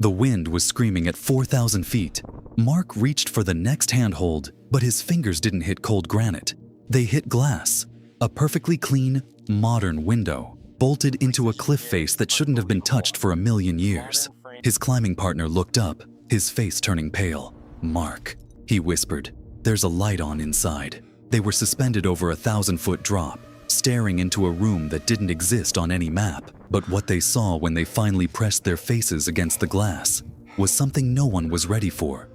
The wind was screaming at 4,000 feet. Mark reached for the next handhold, but his fingers didn't hit cold granite. They hit glass, a perfectly clean, modern window, bolted into a cliff face that shouldn't have been touched for a million years. His climbing partner looked up, his face turning pale. "Mark," he whispered, "there's a light on inside." They were suspended over a 1,000-foot drop, staring into a room that didn't exist on any map. But what they saw when they finally pressed their faces against the glass was something no one was ready for.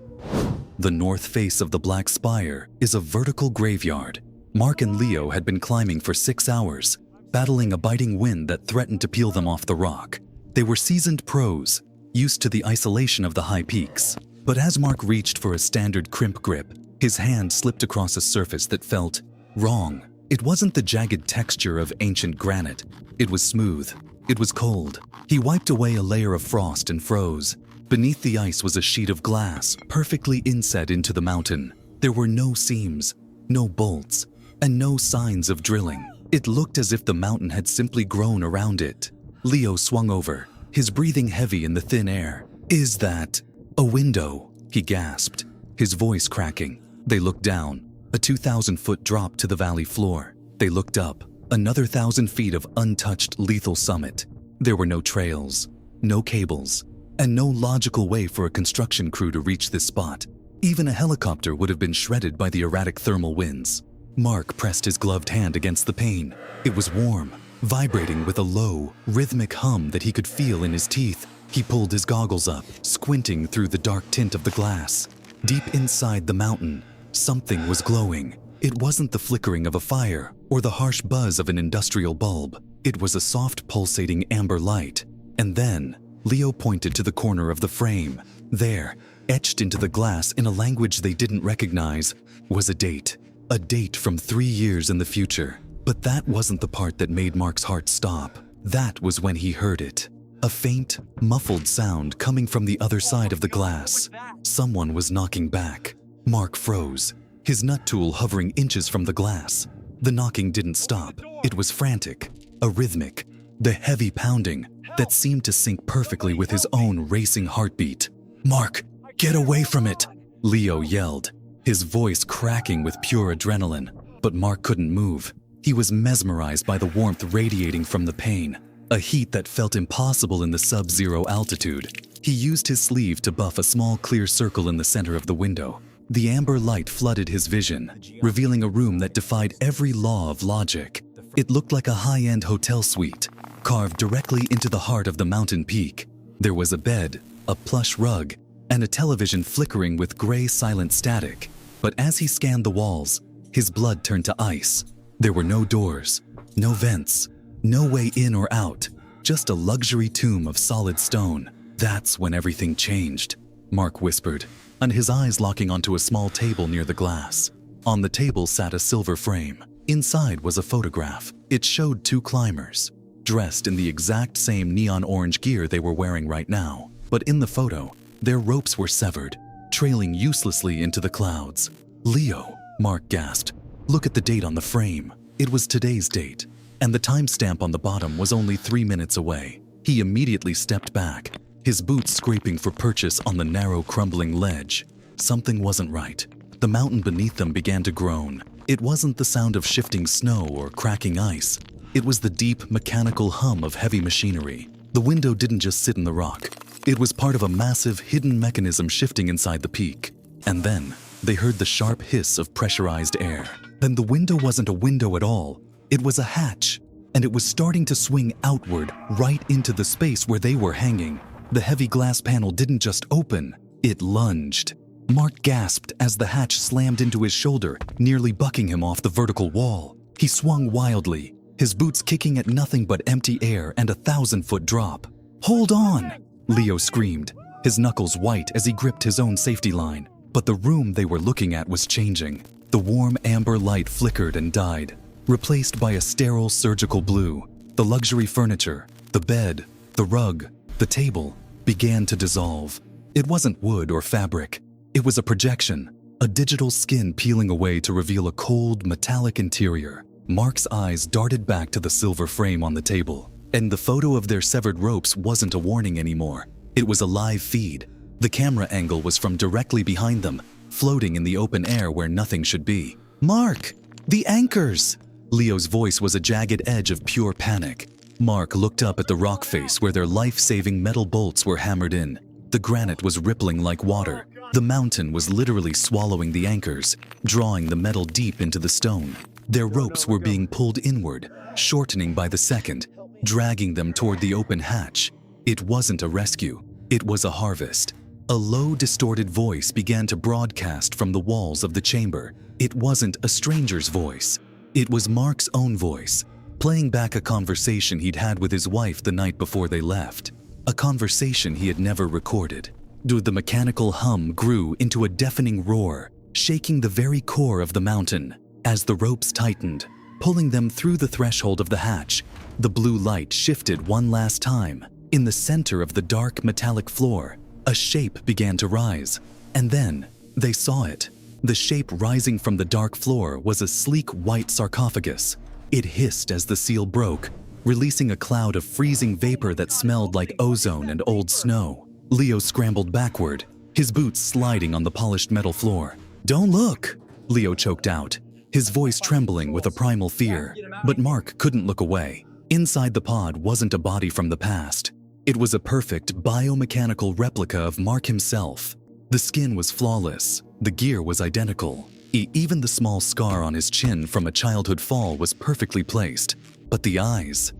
The north face of the Black Spire is a vertical graveyard. Mark and Leo had been climbing for 6 hours, battling a biting wind that threatened to peel them off the rock. They were seasoned pros, used to the isolation of the high peaks. But as Mark reached for a standard crimp grip, his hand slipped across a surface that felt wrong. It wasn't the jagged texture of ancient granite. It was smooth. It was cold. He wiped away a layer of frost and froze. Beneath the ice was a sheet of glass, perfectly inset into the mountain. There were no seams, no bolts, and no signs of drilling. It looked as if the mountain had simply grown around it. Leo swung over, his breathing heavy in the thin air. "Is that a window?" he gasped, his voice cracking. They looked down, a 2,000-foot drop to the valley floor. They looked up, another 1,000 feet of untouched lethal summit. There were no trails, no cables, and no logical way for a construction crew to reach this spot. Even a helicopter would have been shredded by the erratic thermal winds. Mark pressed his gloved hand against the pane. It was warm, vibrating with a low, rhythmic hum that he could feel in his teeth. He pulled his goggles up, squinting through the dark tint of the glass. Deep inside the mountain, something was glowing. It wasn't the flickering of a fire or the harsh buzz of an industrial bulb. It was a soft, pulsating amber light. And then, Leo pointed to the corner of the frame. There, etched into the glass in a language they didn't recognize, was a date. A date from 3 years in the future. But that wasn't the part that made Mark's heart stop. That was when he heard it. A faint, muffled sound coming from the other side of the glass. Someone was knocking back. Mark froze, his nut tool hovering inches from the glass. The knocking didn't stop. It was frantic, arrhythmic, the heavy pounding that seemed to sync perfectly with his own racing heartbeat. "Mark, get away from it!" Leo yelled, his voice cracking with pure adrenaline. But Mark couldn't move. He was mesmerized by the warmth radiating from the pane, a heat that felt impossible in the sub-zero altitude. He used his sleeve to buff a small clear circle in the center of the window. The amber light flooded his vision, revealing a room that defied every law of logic. It looked like a high-end hotel suite, carved directly into the heart of the mountain peak. There was a bed, a plush rug, and a television flickering with gray silent static. But as he scanned the walls, his blood turned to ice. There were no doors, no vents, no way in or out, just a luxury tomb of solid stone. "That's when everything changed," Mark whispered, and his eyes locking onto a small table near the glass. On the table sat a silver frame. Inside was a photograph. It showed 2 climbers, dressed in the exact same neon orange gear they were wearing right now. But in the photo, their ropes were severed, trailing uselessly into the clouds. "Leo," Mark gasped, "look at the date on the frame." It was today's date, and the timestamp on the bottom was only 3 minutes away. He immediately stepped back, his boots scraping for purchase on the narrow, crumbling ledge. Something wasn't right. The mountain beneath them began to groan. It wasn't the sound of shifting snow or cracking ice. It was the deep, mechanical hum of heavy machinery. The window didn't just sit in the rock. It was part of a massive, hidden mechanism shifting inside the peak. And then, they heard the sharp hiss of pressurized air. Then the window wasn't a window at all. It was a hatch, and it was starting to swing outward, right into the space where they were hanging. The heavy glass panel didn't just open, it lunged. Mark gasped as the hatch slammed into his shoulder, nearly bucking him off the vertical wall. He swung wildly, his boots kicking at nothing but empty air and a 1,000-foot drop. "Hold on!" Leo screamed, his knuckles white as he gripped his own safety line. But the room they were looking at was changing. The warm amber light flickered and died, replaced by a sterile surgical blue. The luxury furniture, the bed, the rug, the table began to dissolve. It wasn't wood or fabric. It was a projection, a digital skin peeling away to reveal a cold, metallic interior. Mark's eyes darted back to the silver frame on the table, and the photo of their severed ropes wasn't a warning anymore. It was a live feed. The camera angle was from directly behind them, floating in the open air where nothing should be. "Mark! The anchors!" Leo's voice was a jagged edge of pure panic. Mark looked up at the rock face where their life-saving metal bolts were hammered in. The granite was rippling like water. The mountain was literally swallowing the anchors, drawing the metal deep into the stone. Their ropes were being pulled inward, shortening by the second, dragging them toward the open hatch. It wasn't a rescue. It was a harvest. A low, distorted voice began to broadcast from the walls of the chamber. It wasn't a stranger's voice. It was Mark's own voice, playing back a conversation he'd had with his wife the night before they left. A conversation he had never recorded. The mechanical hum grew into a deafening roar, shaking the very core of the mountain. As the ropes tightened, pulling them through the threshold of the hatch, the blue light shifted one last time. In the center of the dark metallic floor, a shape began to rise. And then, they saw it. The shape rising from the dark floor was a sleek white sarcophagus. It hissed as the seal broke, releasing a cloud of freezing vapor that smelled like ozone and old snow. Leo scrambled backward, his boots sliding on the polished metal floor. "Don't look!" Leo choked out, his voice trembling with a primal fear. But Mark couldn't look away. Inside the pod wasn't a body from the past. It was a perfect biomechanical replica of Mark himself. The skin was flawless, the gear was identical. Even the small scar on his chin from a childhood fall was perfectly placed. But the eyes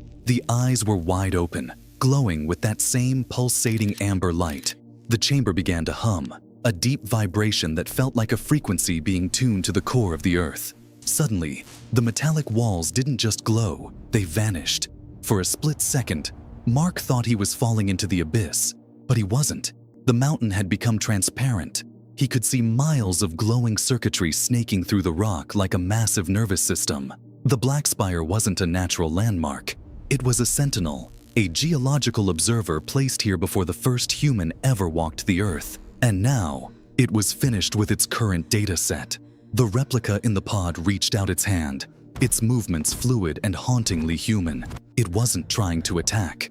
were wide open, glowing with that same pulsating amber light. The chamber began to hum, a deep vibration that felt like a frequency being tuned to the core of the earth. Suddenly, the metallic walls didn't just glow, they vanished. For a split second, Mark thought he was falling into the abyss, but he wasn't. The mountain had become transparent. He could see miles of glowing circuitry snaking through the rock like a massive nervous system. The Black Spire wasn't a natural landmark. It was a sentinel, a geological observer placed here before the first human ever walked the earth. And now, it was finished with its current data set. The replica in the pod reached out its hand, its movements fluid and hauntingly human. It wasn't trying to attack.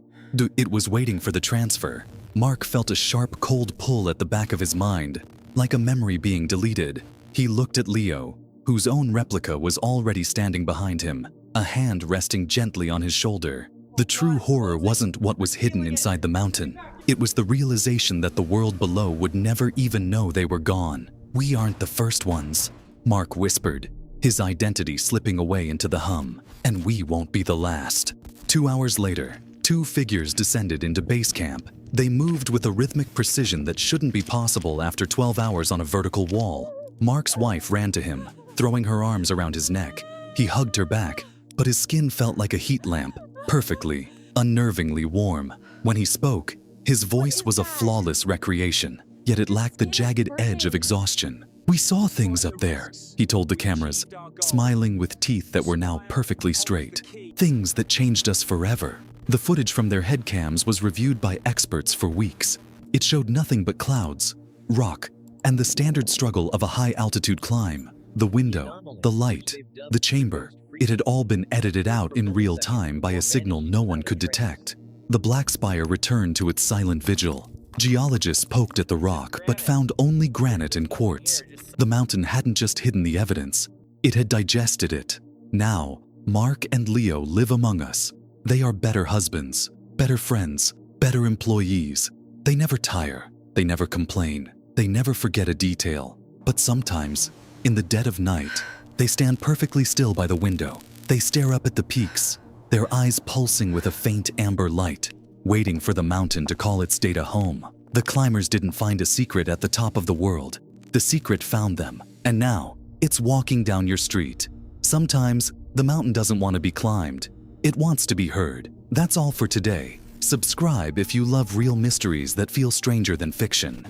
It was waiting for the transfer. Mark felt a sharp, cold pull at the back of his mind, like a memory being deleted. He looked at Leo, whose own replica was already standing behind him, a hand resting gently on his shoulder. The true horror wasn't what was hidden inside the mountain. It was the realization that the world below would never even know they were gone. "We aren't the first ones," Mark whispered, his identity slipping away into the hum. "And we won't be the last." 2 hours later, two figures descended into base camp. They moved with a rhythmic precision that shouldn't be possible after 12 hours on a vertical wall. Mark's wife ran to him, throwing her arms around his neck. He hugged her back, but his skin felt like a heat lamp, perfectly, unnervingly warm. When he spoke, his voice was a flawless recreation, yet it lacked the jagged edge of exhaustion. "We saw things up there," he told the cameras, smiling with teeth that were now perfectly straight. "Things that changed us forever." The footage from their head cams was reviewed by experts for weeks. It showed nothing but clouds, rock, and the standard struggle of a high-altitude climb. The window, the light, the chamber, it had all been edited out in real time by a signal no one could detect. The Black Spire returned to its silent vigil. Geologists poked at the rock but found only granite and quartz. The mountain hadn't just hidden the evidence, it had digested it. Now, Mark and Leo live among us. They are better husbands, better friends, better employees. They never tire, they never complain, they never forget a detail. But sometimes, in the dead of night, they stand perfectly still by the window. They stare up at the peaks, their eyes pulsing with a faint amber light, waiting for the mountain to call its data home. The climbers didn't find a secret at the top of the world. The secret found them, and now, it's walking down your street. Sometimes, the mountain doesn't want to be climbed. It wants to be heard. That's all for today. Subscribe if you love real mysteries that feel stranger than fiction.